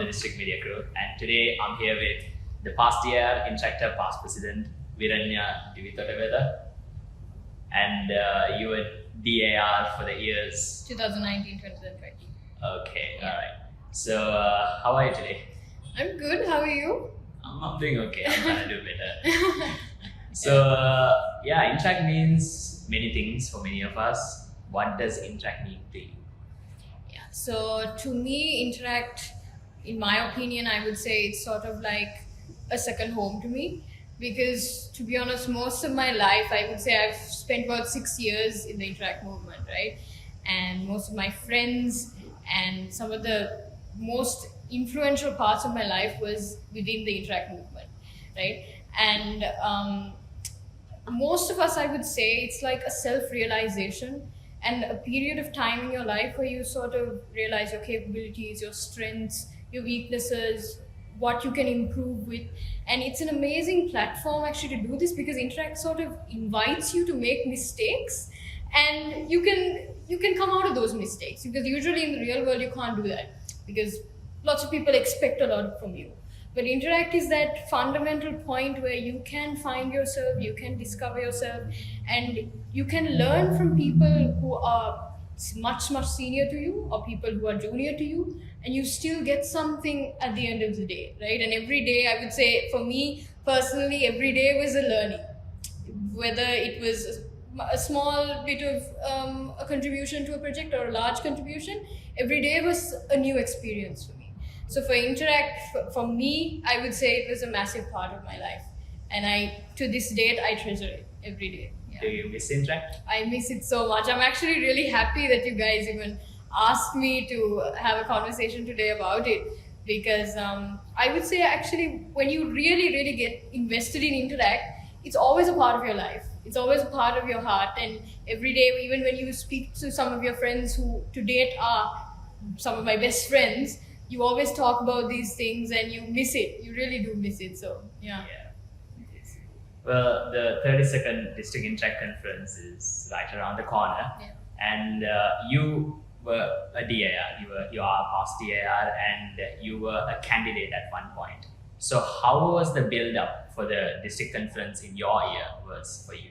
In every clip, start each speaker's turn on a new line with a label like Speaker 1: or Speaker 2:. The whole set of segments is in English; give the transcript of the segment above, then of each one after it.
Speaker 1: the District Media Group, and today I'm here with the past PDIR Interactor past President Wiranya Divitotawela, and you were DAR for the years
Speaker 2: 2019, 2020.
Speaker 1: Okay, all right. So how are you today?
Speaker 2: I'm good. How are you?
Speaker 1: I'm doing okay. I'm trying to do better. So interact means many things for many of us. What does interact mean to you?
Speaker 2: Yeah. So to me, interact, in my opinion, I would say it's sort of like a second home to me. Because to be honest, most of my life, I would say I've spent about 6 years in the interact movement, right? And most of my friends and some of the most influential parts of my life was within the interact movement, right? And most of us, I would say, it's like a self-realization and a period of time in your life where you sort of realize your capabilities, your strengths, your weaknesses, what you can improve with. And it's an amazing platform actually to do this, because Interact sort of invites you to make mistakes, and you can come out of those mistakes, because usually in the real world you can't do that because lots of people expect a lot from you. But Interact is that fundamental point where you can find yourself, you can discover yourself, and you can learn from people who are much senior to you or people who are junior to you, and you still get something at the end of the day, right? And every day, I would say, for me personally, every day was a learning. Whether it was a small bit of a contribution to a project or a large contribution, every day was a new experience for me. So for Interact, for me, I would say it was a massive part of my life, and to this date, I treasure it every day. Yeah.
Speaker 1: Do you miss Interact?
Speaker 2: I miss it so much. I'm actually really happy that you guys even asked me to have a conversation today about it, because I would say actually when you really get invested in Interact, it's always a part of your life. It's always a part of your heart, and every day, even when you speak to some of your friends who to date are some of my best friends, you always talk about these things and you miss it. You really do miss it. So yeah.
Speaker 1: Well, the 32nd District Interact Conference is right around the corner, and you were a DIR. You are a past DIR, and you were a candidate at one point. So how was the build-up for the district conference in your year was for you?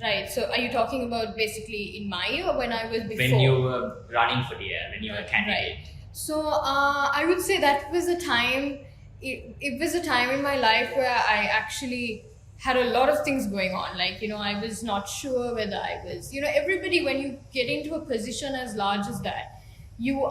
Speaker 2: Right. So are you talking about basically in my year or when I was before?
Speaker 1: When you were running for DIR, when you were a candidate.
Speaker 2: Right. So I would say that was a time. It was a time in my life where I actually had a lot of things going on. Like, I was not sure whether I was, everybody, when you get into a position as large as that, you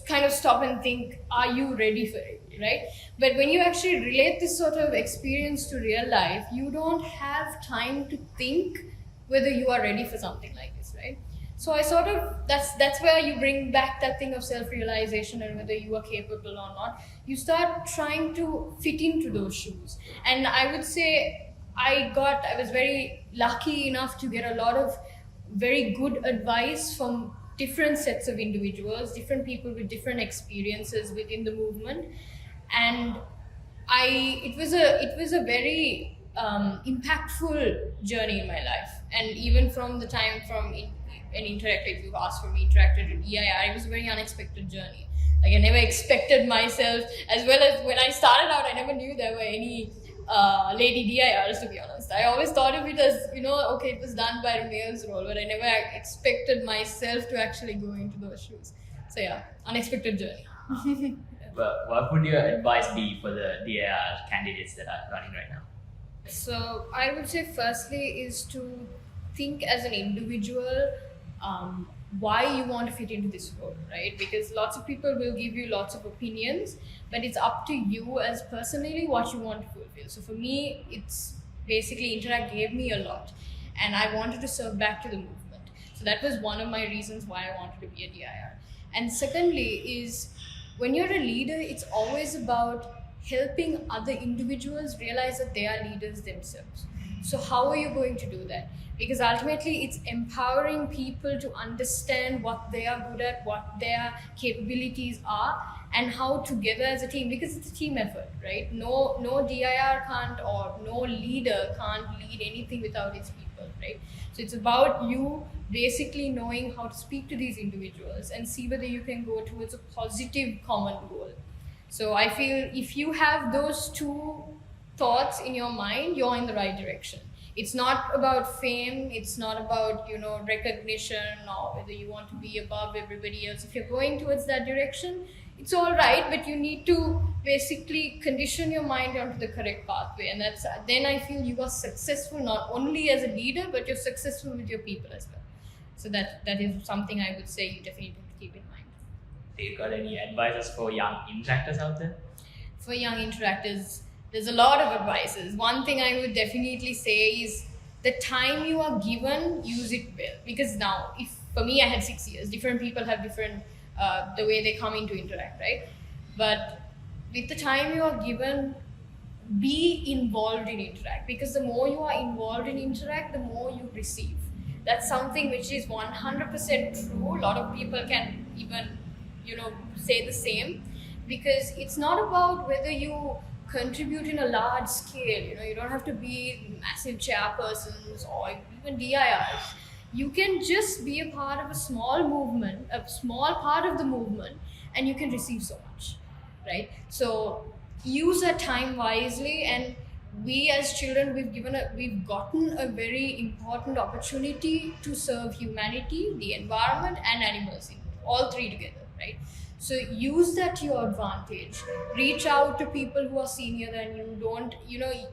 Speaker 2: kind of stop and think, are you ready for it, right? But when you actually relate this sort of experience to real life, you don't have time to think whether you are ready for something like this, right? So I sort of, that's where you bring back that thing of self-realization and whether you are capable or not. You start trying to fit into those shoes. And I would say I was very lucky enough to get a lot of very good advice from different sets of individuals, different people with different experiences within the movement. And it was a very impactful journey in my life. And even from the time if you asked for me, interacted with EIR, it was a very unexpected journey. Like, I never expected myself, as well as when I started out, I never knew there were any lady DIRs, to be honest. I always thought of it as, okay, it was done by a male's role, but I never expected myself to actually go into those shoes. So yeah, unexpected journey.
Speaker 1: But what would your advice be for the DIR candidates that are running right now?
Speaker 2: So I would say firstly is to think as an individual why you want to fit into this role, right? Because lots of people will give you lots of opinions, but it's up to you as personally what you want to fulfill. So for me, it's basically Interact gave me a lot, and I wanted to serve back to the movement. So that was one of my reasons why I wanted to be a DIR. And secondly is, when you're a leader, it's always about helping other individuals realize that they are leaders themselves. So how are you going to do that? Because ultimately it's empowering people to understand what they are good at, what their capabilities are, and how together as a team, because it's a team effort, right? No DIR can't, or no leader can't lead anything without its people, right? So it's about you basically knowing how to speak to these individuals and see whether you can go towards a positive common goal. So I feel if you have those two thoughts in your mind, you're in the right direction. It's not about fame, it's not about, recognition or whether you want to be above everybody else. If you're going towards that direction, it's all right, but you need to basically condition your mind onto the correct pathway, and then I feel you are successful not only as a leader, but you're successful with your people as well. So that is something I would say you definitely need to keep in mind.
Speaker 1: Do you got any advices for young interactors out there?
Speaker 2: For young interactors, there's a lot of advices. One thing I would definitely say is the time you are given, use it well. Because now, if for me, I had 6 years. Different people have different the way they come into Interact, right? But with the time you are given, be involved in Interact, because the more you are involved in Interact, the more you receive. That's something which is 100% true. A lot of people can even, say the same, because it's not about whether you contribute in a large scale. You don't have to be massive chairpersons or even DIRs. You can just be a part of a small movement, a small part of the movement, and you can receive so much, right? So use that time wisely, and we as children, we've gotten a very important opportunity to serve humanity, the environment, and animals, all three together, right? So use that to your advantage. Reach out to people who are senior than you. Don't,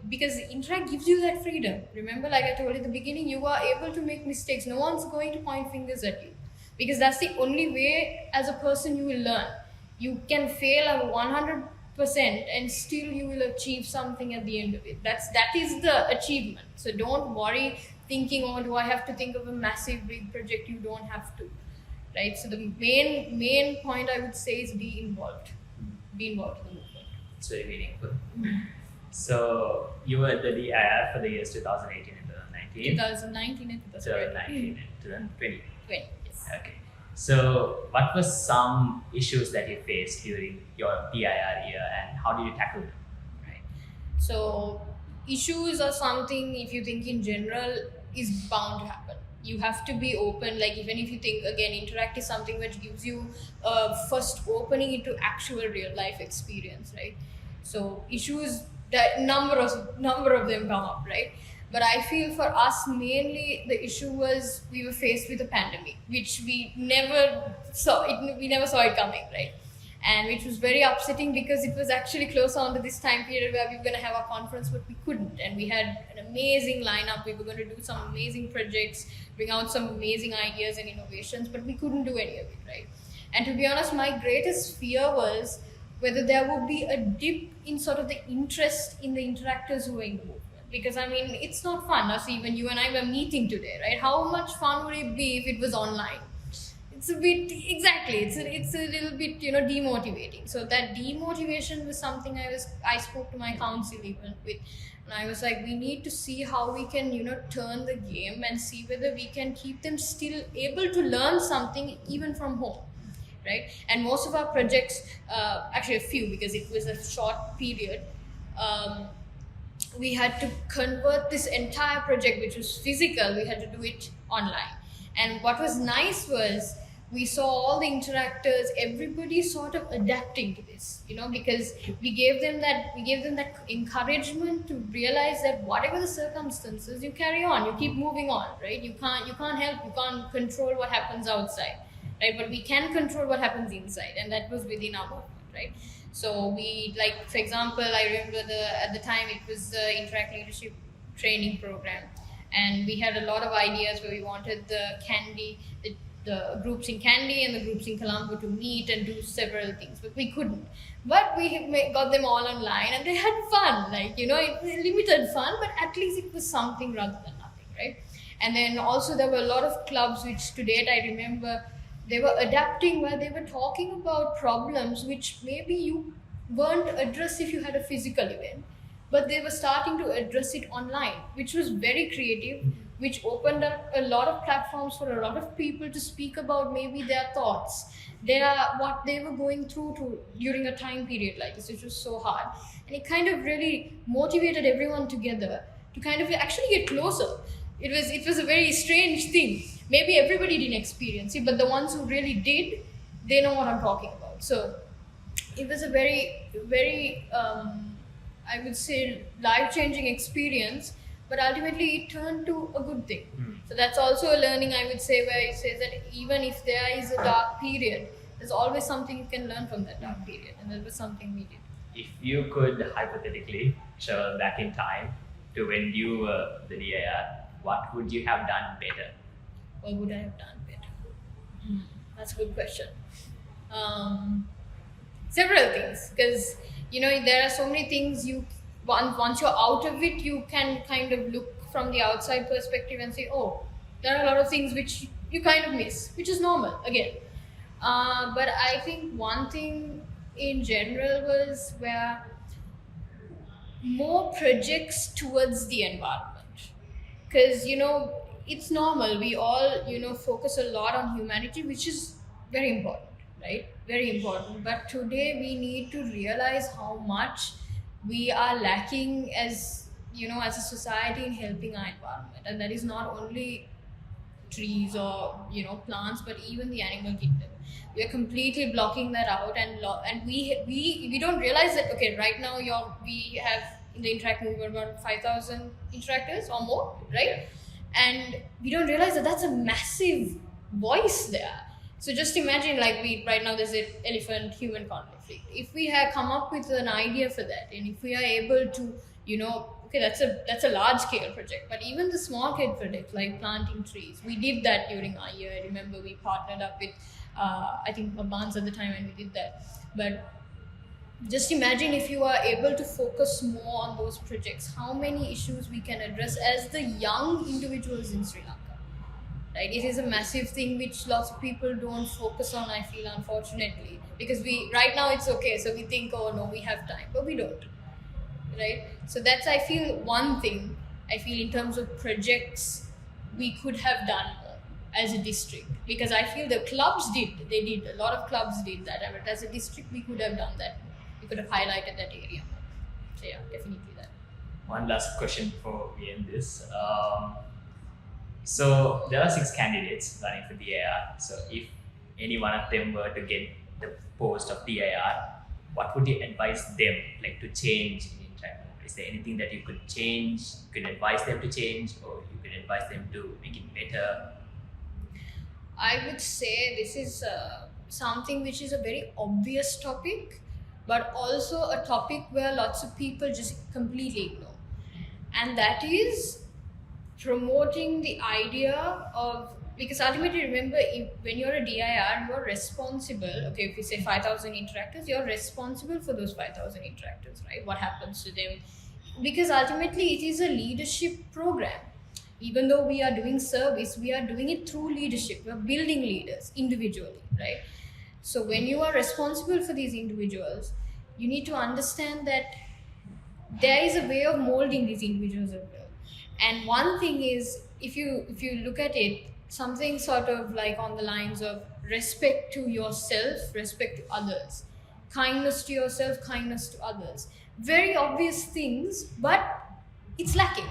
Speaker 2: because Interact gives you that freedom. Remember, like I told you at the beginning, you are able to make mistakes. No one's going to point fingers at you, because that's the only way as a person you will learn. You can fail at 100% and still you will achieve something at the end of it. That is the achievement. So don't worry thinking, oh, do I have to think of a massive big project? You don't have to. Right, so the main point I would say is be involved. Be involved in the movement.
Speaker 1: It's very meaningful. So you were the DIR for the years 2018 and 2019.
Speaker 2: 2019 and
Speaker 1: 2019 and 2020.
Speaker 2: 20, yes.
Speaker 1: Okay. So what were some issues that you faced during your PIR year, and how did you tackle them?
Speaker 2: Right. So issues are something, if you think in general, is bound to happen. You have to be open. Like, even if you think, again, Interact is something which gives you first opening into actual real life experience, right? So issues, that number of them come up, right? But I feel for us, mainly the issue was we were faced with a pandemic, which we never saw it coming, right? And which was very upsetting, because it was actually close on to this time period where we were going to have our conference, but we couldn't. And we had an amazing lineup. We were going to do some amazing projects, bring out some amazing ideas and innovations, but we couldn't do any of it, right? And to be honest, my greatest fear was whether there would be a dip in sort of the interest in the interactors who were in the movement. Because, I mean, it's not fun. Now, see, even you and I were meeting today, right? How much fun would it be if it was online? It's a bit, exactly, it's a little bit, demotivating. So that demotivation was something I spoke to my council even with, and I was like, we need to see how we can, turn the game and see whether we can keep them still able to learn something even from home, right? And most of our projects, actually a few, because it was a short period, we had to convert this entire project, which was physical, we had to do it online. And what was nice was, we saw all the interactors, everybody sort of adapting to this, because we gave them that encouragement to realize that whatever the circumstances, you carry on, you keep moving on, right? You can't help, you can't control what happens outside, right? But we can control what happens inside, and that was within our movement, right? So we, like, for example, I remember at the time it was the Interact Leadership Training Program, and we had a lot of ideas where we wanted the groups in Kandy and the groups in Colombo to meet and do several things, but we couldn't. But we got them all online, and they had fun, limited fun, but at least it was something rather than nothing, right? And then also there were a lot of clubs which to date I remember they were adapting, where they were talking about problems which maybe you weren't addressed if you had a physical event, but they were starting to address it online, which was very creative, which opened up a lot of platforms for a lot of people to speak about maybe their thoughts, what they were going through during a time period like this, which was so hard. And it kind of really motivated everyone together to kind of actually get closer. It was a very strange thing. Maybe everybody didn't experience it, but the ones who really did, they know what I'm talking about. So it was a very I would say life-changing experience, but ultimately it turned to a good thing. So that's also a learning, I would say, where it says that even if there is a dark period, there's always something you can learn from that dark period, and that was something we did.
Speaker 1: If you could hypothetically travel back in time to when you were the DIR, what would you have done better?
Speaker 2: What would I have done better? That's a good question. Several things, because there are so many things once you're out of it, you can kind of look from the outside perspective and say, oh, there are a lot of things which you kind of miss, which is normal again. But I think one thing in general was where more projects towards the environment, because it's normal, we all focus a lot on humanity, which is very important, right? Very important. But today we need to realize how much we are lacking as as a society in helping our environment, and that is not only trees or plants, but even the animal kingdom. We are completely blocking that out, and we don't realize that. Okay, right now we have in the Interact movement about 5,000 interactors or more, right? And we don't realize that that's a massive voice there. So just imagine, like, right now there's an elephant human conflict. If we have come up with an idea for that, and if we are able to okay, that's a large scale project, but even the small scale project like planting trees, we did that during our year. I remember we partnered up with I think Abans at the time, and we did that. But just imagine if you are able to focus more on those projects, how many issues we can address as the young individuals in Sri Lanka. Right? It is a massive thing which lots of people don't focus on, I feel, unfortunately, because right now it's okay, so we think, oh no, we have time, but we don't. Right? So that's, I feel, one thing I feel in terms of projects we could have done more as a district, because I feel the clubs did a lot of clubs did that, but as a district we could have done that. We could have highlighted that area more. So yeah, definitely that.
Speaker 1: One last question before we end this. So there are 6 candidates running for DIR. So if any one of them were to get the post of DIR, what would you advise them to change in Interact? Is there anything that you could change? You could advise them to change, or you could advise them to make it better?
Speaker 2: I would say this is something which is a very obvious topic, but also a topic where lots of people just completely ignore. And that is promoting the idea of, because ultimately, remember, when you're a DIR, you're responsible. Okay, if we say 5,000 interactors, you're responsible for those 5,000 interactors, right? What happens to them? Because ultimately, it is a leadership program. Even though we are doing service, we are doing it through leadership. We're building leaders individually, right? So when you are responsible for these individuals, you need to understand that there is a way of molding these individuals as well. And one thing is, if you look at it, something sort of like on the lines of respect to yourself, respect to others, kindness to yourself, kindness to others. Very obvious things, but it's lacking.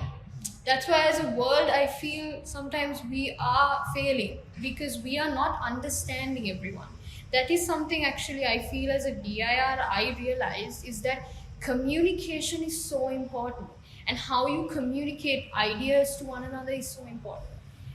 Speaker 2: That's why as a world, I feel sometimes we are failing because we are not understanding everyone. That is something actually I feel as a DIR I realized, is that communication is so important, and how you communicate ideas to one another is so important,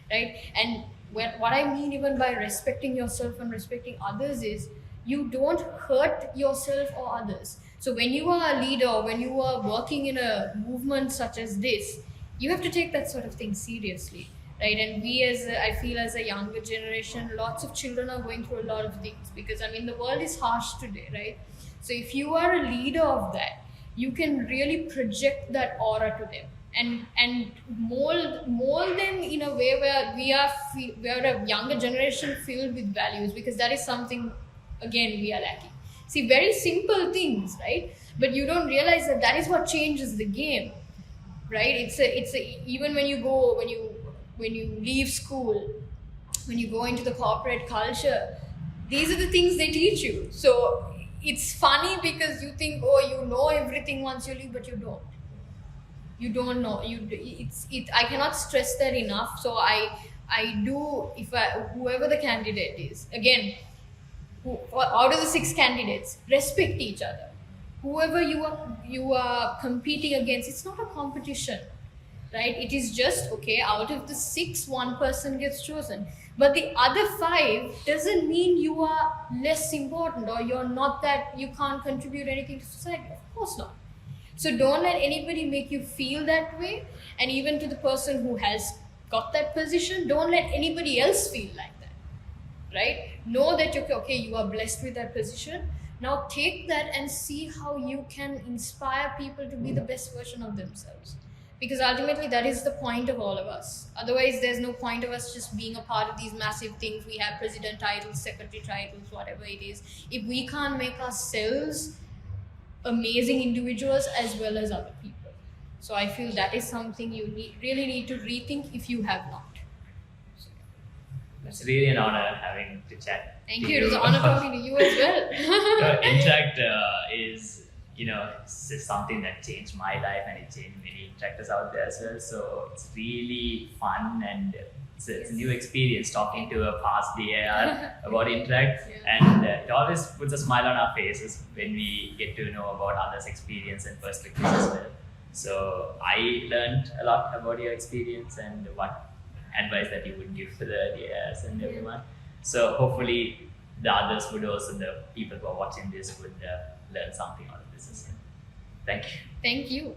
Speaker 2: right? And what I mean even by respecting yourself and respecting others is you don't hurt yourself or others. So when you are a leader, when you are working in a movement such as this, you have to take that sort of thing seriously, right? And we, I feel as a younger generation, lots of children are going through a lot of things, because the world is harsh today, right? So if you are a leader of that, you can really project that aura to them and mold them in a way where we are a younger generation filled with values, because that is something, again, we are lacking. See, very simple things, right? But you don't realize that is what changes the game, right? Even when you leave school, when you go into the corporate culture, these are the things they teach you. So it's funny because you think, oh, you know everything once you leave, but you don't. You don't know. I cannot stress that enough. So I do, whoever the candidate is, again, out of the 6 candidates, respect each other. Whoever you are competing against, it's not a competition, right? It is just, okay, out of the 6, one person gets chosen, but the other 5 doesn't mean you are less important or you're not, that you can't contribute anything to society. Of course not. So don't let anybody make you feel that way. And even to the person who has got that position, don't let anybody else feel like that, right? Know that okay, you are blessed with that position. Now take that and see how you can inspire people to be the best version of themselves. Because ultimately that is the point of all of us. Otherwise, there's no point of us just being a part of these massive things. We have president titles, secretary titles, whatever it is. If we can't make ourselves amazing individuals as well as other people. So I feel that is something you really need to rethink if you have not.
Speaker 1: It's really an honor having to chat.
Speaker 2: Thank you. It was an honor talking to you as well.
Speaker 1: Interact is, it's something that changed my life, and it changed many interactors out there as well. So it's really fun, and it's a new experience talking to a past DIR about Interact. And it always puts a smile on our faces when we get to know about others' experience and perspectives as well. So I learned a lot about your experience and what advice that you would give to the DIRs and everyone. So hopefully the others would also, the people who are watching this would learn something out of this as well. Thank you.
Speaker 2: Thank you.